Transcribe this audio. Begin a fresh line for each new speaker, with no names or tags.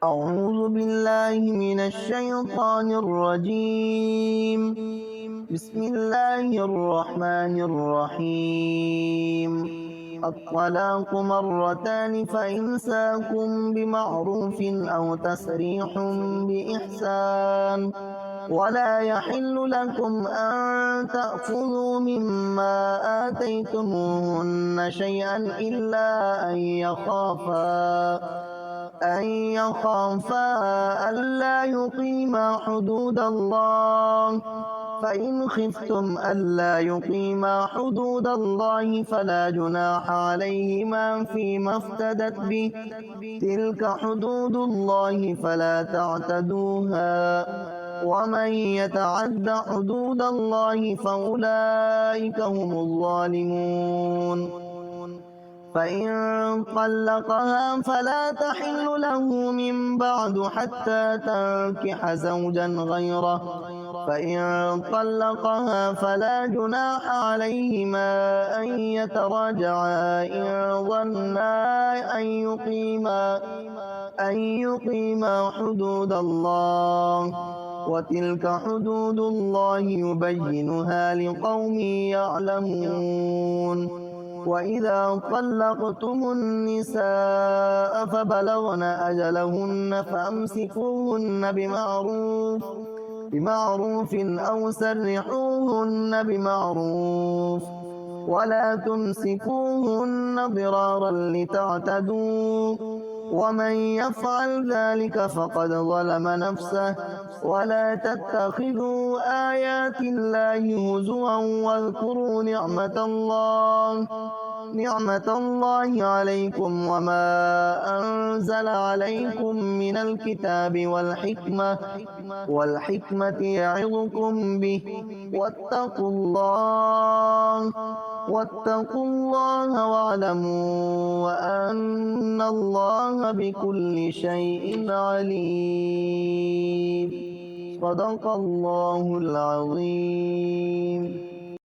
أعوذ بالله من الشيطان الرجيم. بسم الله الرحمن الرحيم. الطلاق مرتان فإمساك بمعروف أو تسريح بإحسان ولا يحل لكم أن تأخذوا مما آتيتموهن شيئا إلا أن يخافا ألا يقيما حدود الله، فإن خفتم ألا يقيما حدود الله فلا جناح عليهما فيما افتدت به، تلك حدود الله فلا تعتدوها، ومن يتعد حدود الله فأولئك هم الظالمون. فإن طلقها فلا تحل له من بعد حتى تنكح زوجا غيره، فإن طلقها فلا جناح عليهما أن يتراجعا إن ظنا أن يقيما حدود الله، وتلك حدود الله يبينها لقوم يعلمون. وإذا طلقتم النساء فبلغن أجلهن فأمسكوهن بمعروف أو سرحوهن بمعروف، ولا تمسكوهن ضرارا لتعتدوا، ومن يفعل ذلك فقد ظلم نفسه. ولا تتخذوا آيات الله هزوا واذكروا نعمة الله عليكم وما أنزل عليكم من الكتاب والحكمة يعظكم به، واتقوا الله واعلموا أن الله بكل شيء عليم. صدق الله العظيم.